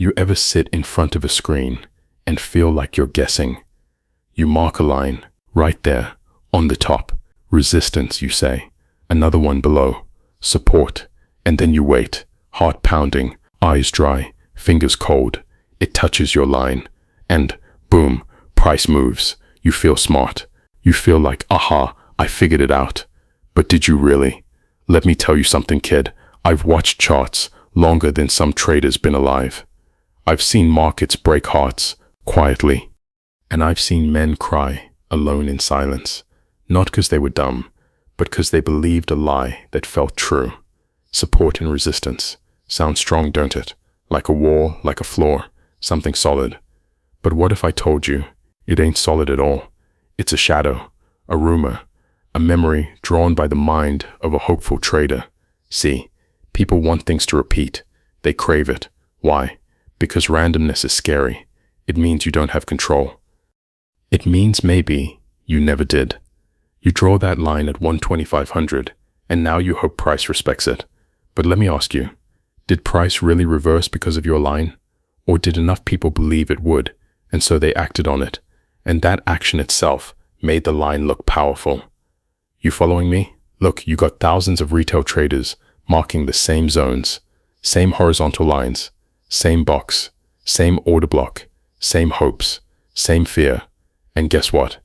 You ever sit in front of a screen and feel like you're guessing? You mark a line right there on the top. Resistance, you say. Another one below. Support. And then you wait. Heart pounding, eyes dry, fingers cold. It touches your line. And boom, price moves. You feel smart. You feel like, aha, I figured it out. But did you really? Let me tell you something, kid. I've watched charts longer than some traders been alive. I've seen markets break hearts quietly. And I've seen men cry alone in silence. Not because they were dumb, but because they believed a lie that felt true. Support and resistance. Sound strong, don't it? Like a wall, like a floor, something solid. But what if I told you it ain't solid at all? It's a shadow, a rumor, a memory drawn by the mind of a hopeful trader. See, people want things to repeat. They crave it. Why? Because randomness is scary. It means you don't have control. It means maybe you never did. You draw that line at 12500, and now you hope price respects it. But let me ask you, did price really reverse because of your line? Or did enough people believe it would, and so they acted on it? And that action itself made the line look powerful. You following me? Look, you got thousands of retail traders marking the same zones, same horizontal lines, same box, same order block, same hopes, same fear. And guess what?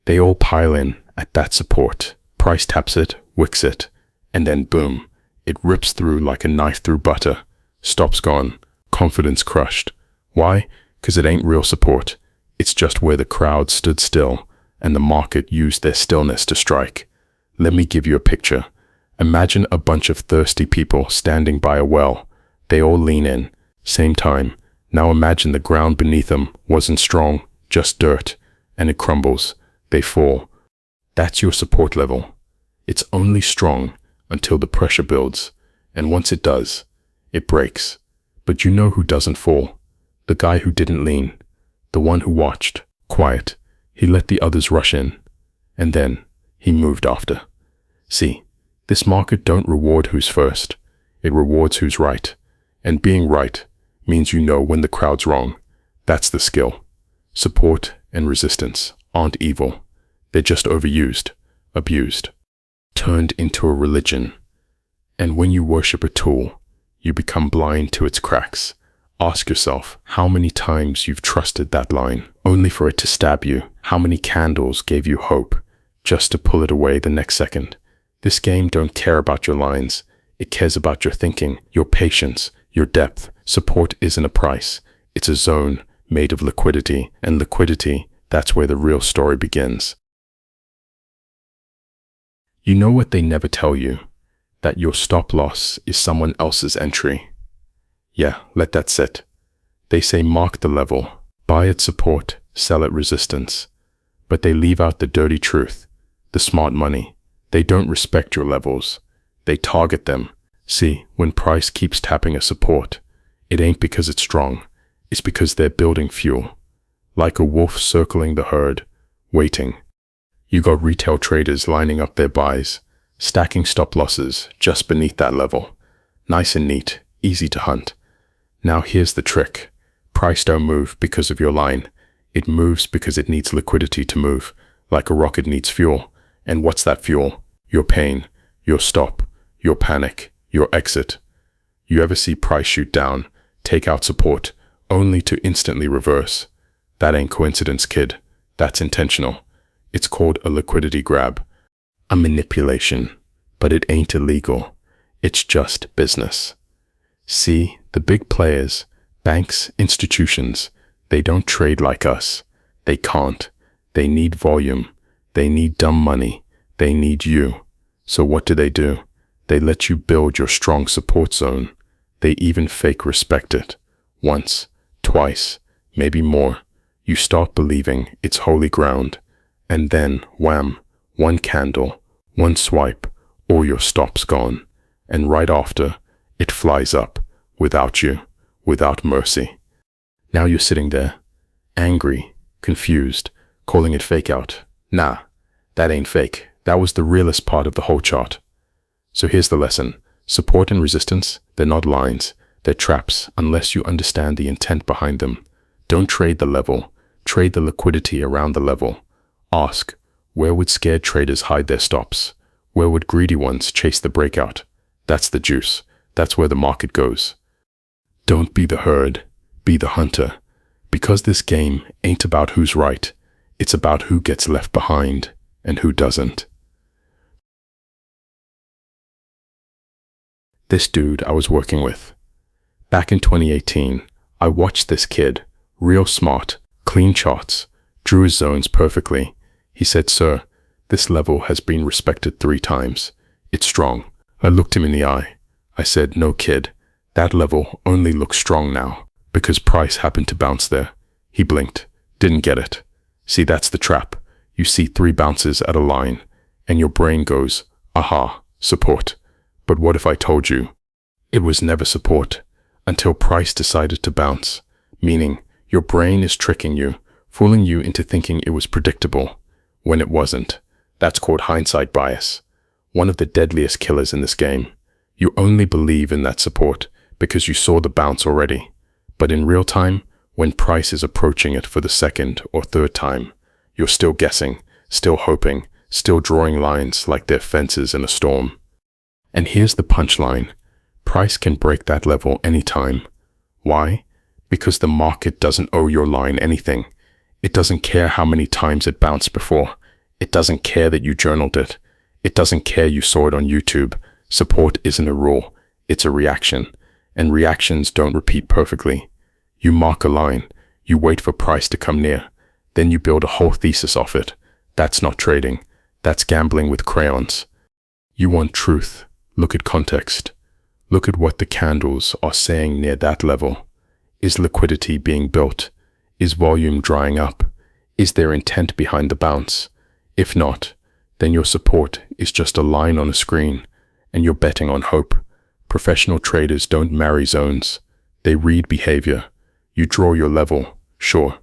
They all pile in at that support. Price taps it, wicks it, and then boom, it rips through like a knife through butter. Stops gone, confidence crushed. Why? 'Cause it ain't real support. It's just where the crowd stood still and the market used their stillness to strike. Let me give you a picture. Imagine a bunch of thirsty people standing by a well. They all lean in, same time. Now imagine the ground beneath them wasn't strong, just dirt, and it crumbles. They fall. That's your support level. It's only strong until the pressure builds, and once it does, it breaks. But you know who doesn't fall? The guy who didn't lean. The one who watched, quiet. He let the others rush in, and then he moved after. See, this market don't reward who's first. It rewards who's right. And being right means you know when the crowd's wrong. That's the skill. Support and resistance aren't evil. They're just overused, abused, turned into a religion. And when you worship a tool, you become blind to its cracks. Ask yourself how many times you've trusted that line, only for it to stab you. How many candles gave you hope, just to pull it away the next second. This game don't care about your lines. It cares about your thinking, your patience, your depth. Support isn't a price. It's a zone made of liquidity, and liquidity, that's where the real story begins. You know what they never tell you? That your stop loss is someone else's entry. Yeah, let that sit. They say mark the level, buy at support, sell at resistance. But they leave out the dirty truth, the smart money. They don't respect your levels. They target them. See, when price keeps tapping a support, it ain't because it's strong. It's because they're building fuel. Like a wolf circling the herd, waiting. You got retail traders lining up their buys, stacking stop losses just beneath that level. Nice and neat, easy to hunt. Now here's the trick. Price don't move because of your line. It moves because it needs liquidity to move, like a rocket needs fuel. And what's that fuel? Your pain, your stop, your panic, your exit. You ever see price shoot down, take out support, only to instantly reverse? That ain't coincidence, kid. That's intentional. It's called a liquidity grab, a manipulation. But it ain't illegal. It's just business. See, the big players, banks, institutions, they don't trade like us. They can't. They need volume. They need dumb money. They need you. So what do? They let you build your strong support zone. They even fake respect it. Once, twice, maybe more. You start believing it's holy ground. And then, wham, one candle, one swipe, all your stop's gone. And right after, it flies up, without you, without mercy. Now you're sitting there, angry, confused, calling it fake out. Nah, that ain't fake. That was the realest part of the whole chart. So here's the lesson. Support and resistance, they're not lines. They're traps unless you understand the intent behind them. Don't trade the level, trade the liquidity around the level. Ask, where would scared traders hide their stops? Where would greedy ones chase the breakout? That's the juice. That's where the market goes. Don't be the herd, be the hunter. Because this game ain't about who's right. It's about who gets left behind and who doesn't. This dude I was working with. Back in 2018, I watched this kid, real smart, clean charts, drew his zones perfectly. He said, "Sir, this level has been respected 3 times. It's strong." I looked him in the eye. I said, "No, kid, that level only looks strong now because price happened to bounce there." He blinked, didn't get it. See, that's the trap. You see 3 bounces at a line, and your brain goes, "Aha, support." But what if I told you it was never support until price decided to bounce? Meaning, your brain is tricking you, fooling you into thinking it was predictable when it wasn't. That's called hindsight bias. One of the deadliest killers in this game. You only believe in that support because you saw the bounce already. But in real time, when price is approaching it for the 2nd or 3rd time, you're still guessing, still hoping, still drawing lines like they're fences in a storm. And here's the punchline. Price can break that level anytime. Why? Because the market doesn't owe your line anything. It doesn't care how many times it bounced before. It doesn't care that you journaled it. It doesn't care you saw it on YouTube. Support isn't a rule. It's a reaction. And reactions don't repeat perfectly. You mark a line. You wait for price to come near. Then you build a whole thesis off it. That's not trading. That's gambling with crayons. You want truth. Look at context. Look at what the candles are saying near that level. Is liquidity being built? Is volume drying up? Is there intent behind the bounce? If not, then your support is just a line on a screen, and you're betting on hope. Professional traders don't marry zones. They read behavior. You draw your level, sure,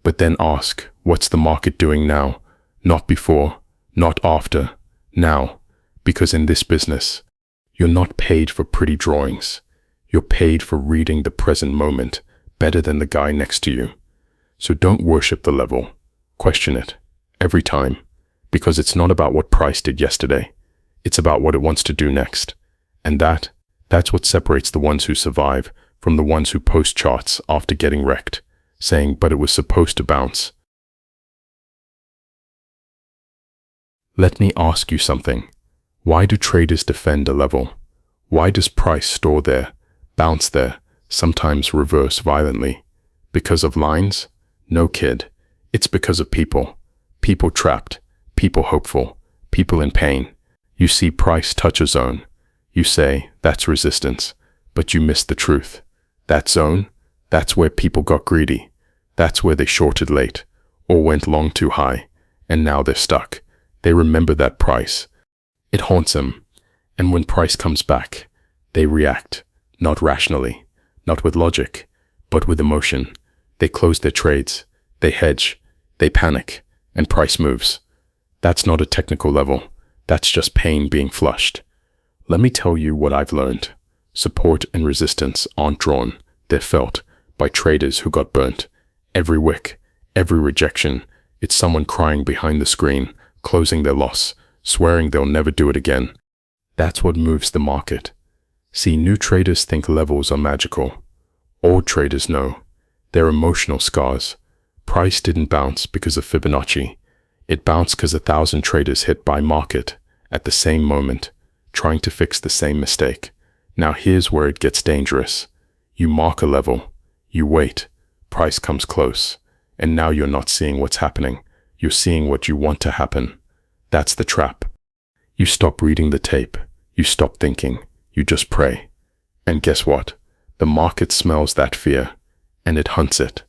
but then ask, what's the market doing now? Not before, not after, now. Because in this business, you're not paid for pretty drawings. You're paid for reading the present moment better than the guy next to you. So don't worship the level. Question it. Every time. Because it's not about what price did yesterday. It's about what it wants to do next. And that's what separates the ones who survive from the ones who post charts after getting wrecked, saying, but it was supposed to bounce. Let me ask you something. Why do traders defend a level? Why does price store there, bounce there, sometimes reverse violently? Because of lines? No, kid. It's because of people. People trapped, people hopeful, people in pain. You see price touch a zone. You say, that's resistance, but you miss the truth. That zone, that's where people got greedy. That's where they shorted late, or went long too high, and now they're stuck. They remember that price. It haunts them, and when price comes back, they react, not rationally, not with logic, but with emotion. They close their trades, they hedge, they panic, and price moves. That's not a technical level. That's just pain being flushed. Let me tell you what I've learned. Support and resistance aren't drawn. They're felt by traders who got burnt. Every wick, every rejection, it's someone crying behind the screen, closing their loss, swearing they'll never do it again. That's what moves the market. See, new traders think levels are magical. Old traders know. They're emotional scars. Price didn't bounce because of Fibonacci. It bounced because 1,000 traders hit buy market at the same moment, trying to fix the same mistake. Now here's where it gets dangerous. You mark a level, you wait, price comes close, and now you're not seeing what's happening. You're seeing what you want to happen. That's the trap. You stop reading the tape, you stop thinking, you just pray. And guess what? The market smells that fear, and it hunts it.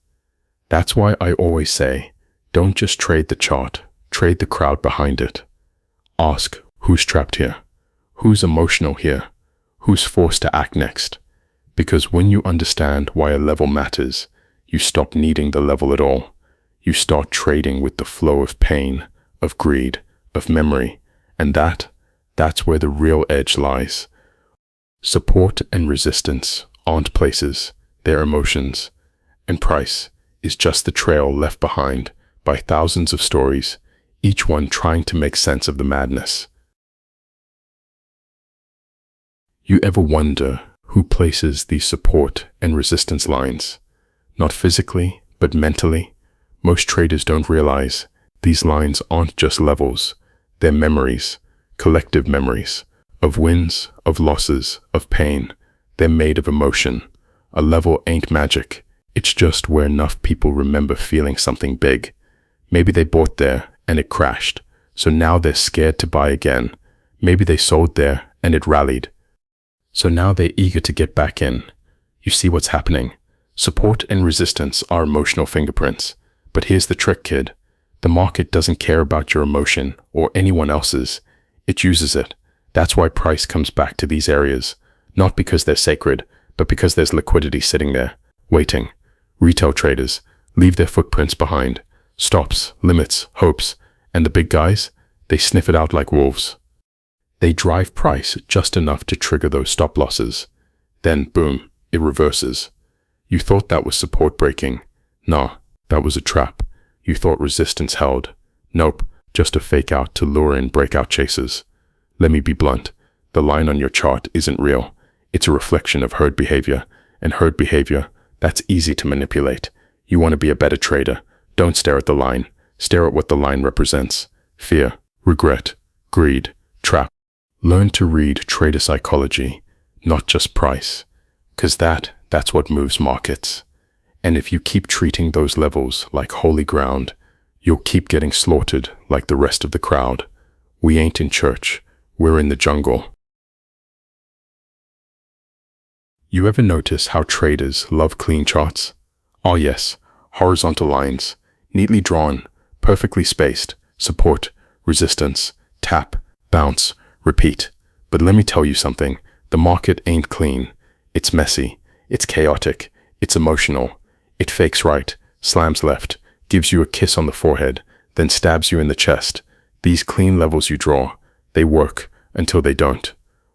That's why I always say, don't just trade the chart, trade the crowd behind it. Ask, who's trapped here? Who's emotional here? Who's forced to act next? Because when you understand why a level matters, you stop needing the level at all. You start trading with the flow of pain, of greed, of memory, and that's where the real edge lies. Support and resistance aren't places, they're emotions. And price is just the trail left behind by thousands of stories, each one trying to make sense of the madness. You ever wonder who places these support and resistance lines? Not physically, but mentally. Most traders don't realize these lines aren't just levels, they're memories, collective memories, of wins, of losses, of pain. They're made of emotion. A level ain't magic, it's just where enough people remember feeling something big. Maybe they bought there and it crashed, so now they're scared to buy again. Maybe they sold there and it rallied, so now they're eager to get back in. You see what's happening? Support and resistance are emotional fingerprints. But here's the trick, kid. The market doesn't care about your emotion or anyone else's. It uses it. That's why price comes back to these areas. Not because they're sacred, but because there's liquidity sitting there, waiting. Retail traders leave their footprints behind. Stops, limits, hopes. And the big guys, they sniff it out like wolves. They drive price just enough to trigger those stop losses. Then, boom, it reverses. You thought that was support breaking. Nah, that was a trap. You thought resistance held. Nope, just a fake out to lure in breakout chasers. Let me be blunt. The line on your chart isn't real. It's a reflection of herd behavior. And herd behavior, that's easy to manipulate. You want to be a better trader. Don't stare at the line. Stare at what the line represents. Fear, regret, greed, trap. Learn to read trader psychology, not just price. 'Cause that's what moves markets. And if you keep treating those levels like holy ground, you'll keep getting slaughtered like the rest of the crowd. We ain't in church, we're in the jungle. You ever notice how traders love clean charts? Oh yes, horizontal lines, neatly drawn, perfectly spaced, support, resistance, tap, bounce, repeat. But let me tell you something, the market ain't clean. It's messy, it's chaotic, it's emotional. It fakes right, slams left, gives you a kiss on the forehead, then stabs you in the chest. These clean levels you draw, they work until they don't.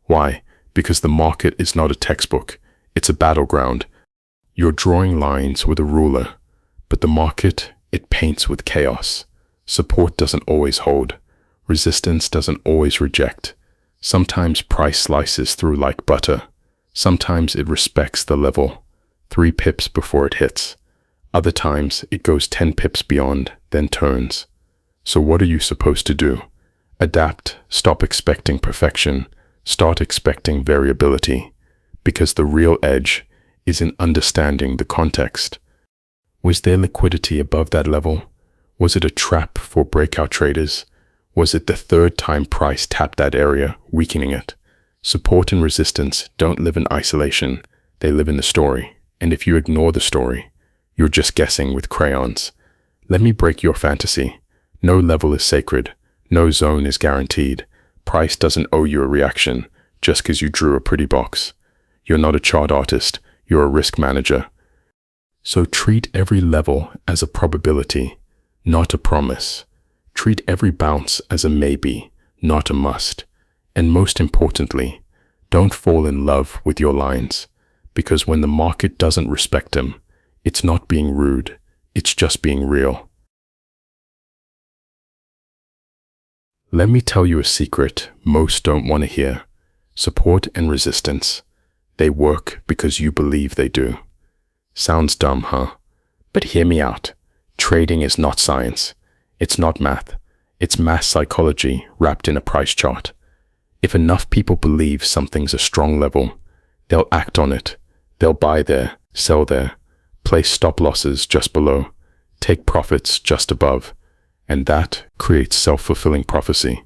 Why? Because the market is not a textbook, it's a battleground. You're drawing lines with a ruler, but the market, it paints with chaos. Support doesn't always hold. Resistance doesn't always reject. Sometimes price slices through like butter. Sometimes it respects the level, 3 pips before it hits. Other times it goes 10 pips beyond, then turns. So what are you supposed to do? Adapt, stop expecting perfection, start expecting variability. Because the real edge is in understanding the context. Was there liquidity above that level? Was it a trap for breakout traders? Was it the third time price tapped that area, weakening it? Support and resistance don't live in isolation, they live in the story. And if you ignore the story, you're just guessing with crayons. Let me break your fantasy. No level is sacred, no zone is guaranteed. Price doesn't owe you a reaction just because you drew a pretty box. You're not a chart artist, you're a risk manager. So treat every level as a probability, not a promise. Treat every bounce as a maybe, not a must. And most importantly, don't fall in love with your lines, because when the market doesn't respect them, it's not being rude, it's just being real. Let me tell you a secret most don't want to hear. Support and resistance. They work because you believe they do. Sounds dumb, huh? But hear me out. Trading is not science. It's not math. It's mass psychology wrapped in a price chart. If enough people believe something's a strong level, they'll act on it. They'll buy there, sell there, place stop losses just below, take profits just above, and that creates self-fulfilling prophecy.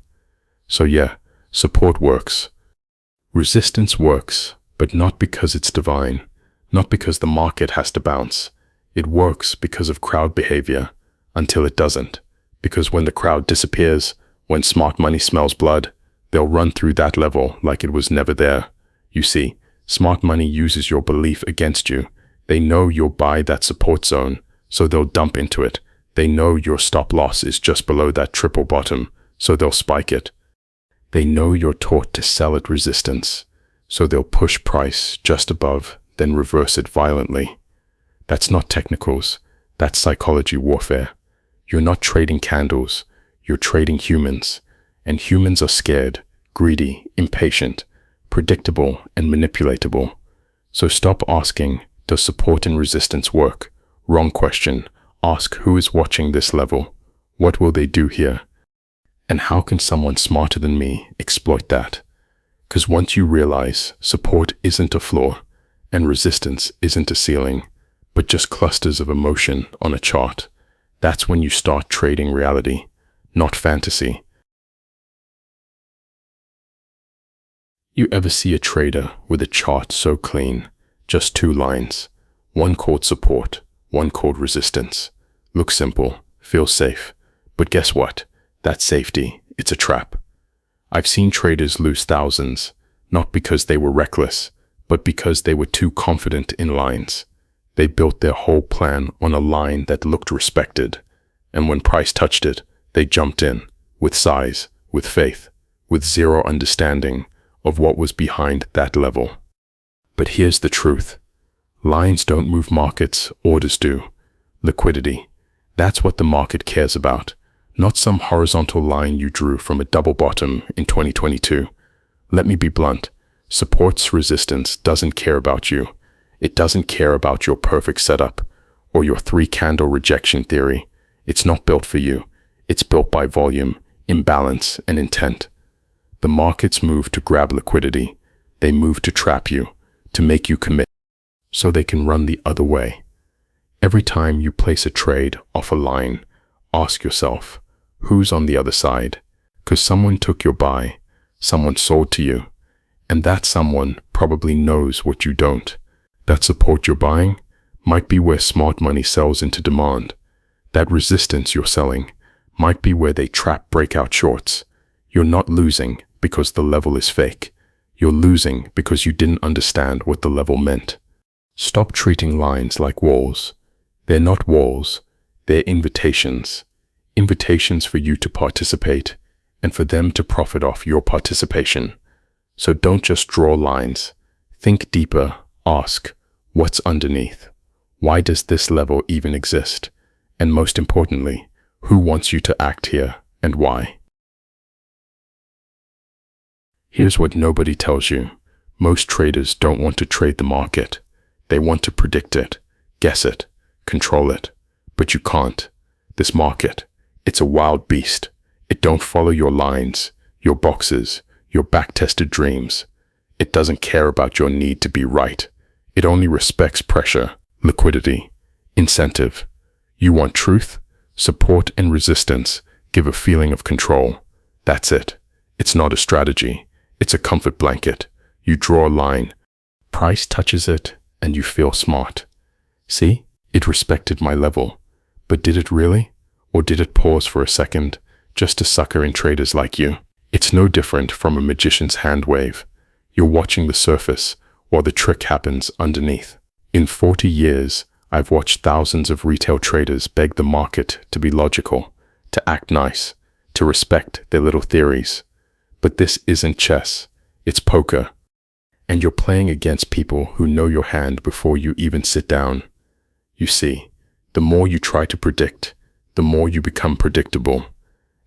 So yeah, support works. Resistance works, but not because it's divine, not because the market has to bounce. It works because of crowd behavior, until it doesn't. Because when the crowd disappears, when smart money smells blood, they'll run through that level like it was never there. You see, smart money uses your belief against you. They know you'll buy that support zone, so they'll dump into it. They know your stop loss is just below that triple bottom, so they'll spike it. They know you're taught to sell at resistance, so they'll push price just above, then reverse it violently. That's not technicals, that's psychology warfare. You're not trading candles, you're trading humans. And humans are scared, greedy, impatient, predictable, and manipulatable. So stop asking, does support and resistance work? Wrong question. Ask, who is watching this level? What will they do here? And how can someone smarter than me exploit that? Because once you realize support isn't a floor and resistance isn't a ceiling, but just clusters of emotion on a chart, that's when you start trading reality, not fantasy. You ever see a trader with a chart so clean, just two lines, one called support, one called resistance? Looks simple, feels safe, but guess what? That safety, it's a trap. I've seen traders lose thousands, not because they were reckless, but because they were too confident in lines. They built their whole plan on a line that looked respected, and when price touched it, they jumped in, with size, with faith, with zero understanding of what was behind that level. But here's the truth. Lines don't move markets, orders do. Liquidity. That's what the market cares about, not some horizontal line you drew from a double bottom in 2022. Let me be blunt. Support's resistance doesn't care about you. It doesn't care about your perfect setup or your 3-candle rejection theory. It's not built for you. It's built by volume, imbalance, and intent. The markets move to grab liquidity. They move to trap you, to make you commit, so they can run the other way. Every time you place a trade off a line, ask yourself, who's on the other side? Because someone took your buy, someone sold to you, and that someone probably knows what you don't. That support you're buying might be where smart money sells into demand. That resistance you're selling might be where they trap breakout shorts. You're not losing because the level is fake. You're losing because you didn't understand what the level meant. Stop treating lines like walls. They're not walls. They're invitations. Invitations for you to participate and for them to profit off your participation. So don't just draw lines. Think deeper. Ask, what's underneath? Why does this level even exist? And most importantly, who wants you to act here and why? Here's what nobody tells you. Most traders don't want to trade the market. They want to predict it, guess it, control it. But you can't. This market, it's a wild beast. It don't follow your lines, your boxes, your back-tested dreams. It doesn't care about your need to be right. It only respects pressure, liquidity, incentive. You want truth, support, and resistance give a feeling of control. That's it. It's not a strategy. It's a comfort blanket. You draw a line, price touches it, and you feel smart. See, it respected my level. But did it really? Or did it pause for a second, just to sucker in traders like you? It's no different from a magician's hand wave. You're watching the surface, while the trick happens underneath. In 40 years, I've watched thousands of retail traders beg the market to be logical, to act nice, to respect their little theories. But this isn't chess, it's poker. And you're playing against people who know your hand before you even sit down. You see, the more you try to predict, the more you become predictable.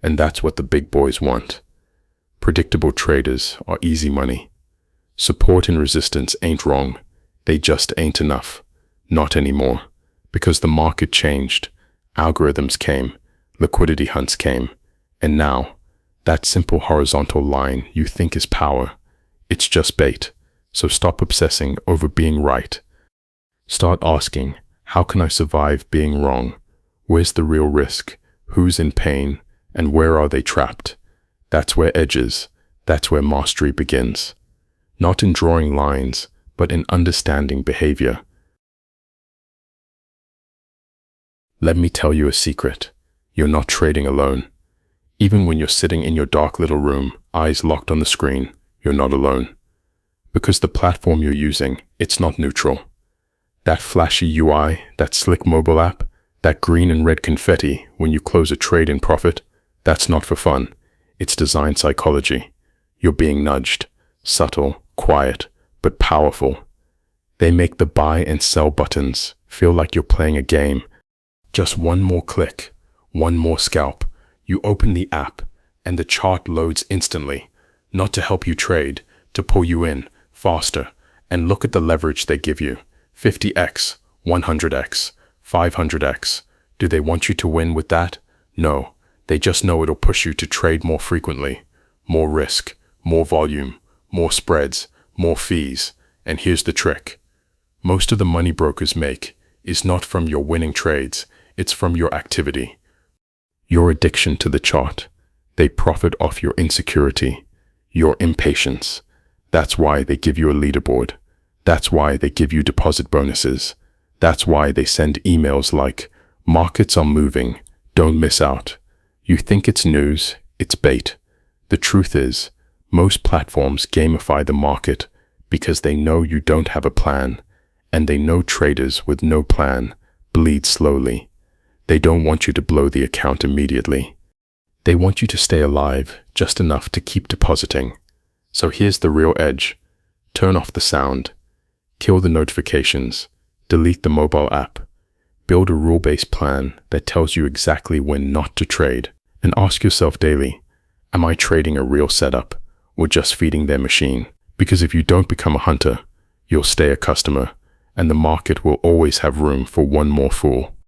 And that's what the big boys want. Predictable traders are easy money. Support and resistance ain't wrong. They just ain't enough. Not anymore. Because the market changed. Algorithms came. Liquidity hunts came. And now, that simple horizontal line you think is power, it's just bait. So stop obsessing over being right. Start asking, how can I survive being wrong? Where's the real risk? Who's in pain? And where are they trapped? That's where edges, that's where mastery begins. Not in drawing lines, but in understanding behavior. Let me tell you a secret. You're not trading alone. Even when you're sitting in your dark little room, eyes locked on the screen, you're not alone. Because the platform you're using, it's not neutral. That flashy UI, that slick mobile app, that green and red confetti when you close a trade in profit, that's not for fun. It's design psychology. You're being nudged. Subtle, quiet, but powerful. They make the buy and sell buttons feel like you're playing a game. Just one more click, one more scalp. You open the app and the chart loads instantly, not to help you trade, to pull you in faster. And look at the leverage they give you. 50x, 100x, 500x. Do they want you to win with that? No, they just know it'll push you to trade more frequently. More risk, more volume, more spreads, more fees. And here's the trick. Most of the money brokers make is not from your winning trades, it's from your activity. Your addiction to the chart. They profit off your insecurity, your impatience. That's why they give you a leaderboard. That's why they give you deposit bonuses. That's why they send emails like, "Markets are moving, don't miss out." You think it's news, it's bait. The truth is, most platforms gamify the market because they know you don't have a plan, and they know traders with no plan bleed slowly. They don't want you to blow the account immediately. They want you to stay alive just enough to keep depositing. So here's the real edge. Turn off the sound. Kill the notifications. Delete the mobile app. Build a rule-based plan that tells you exactly when not to trade. And ask yourself daily, am I trading a real setup or just feeding their machine? Because if you don't become a hunter, you'll stay a customer, and the market will always have room for one more fool.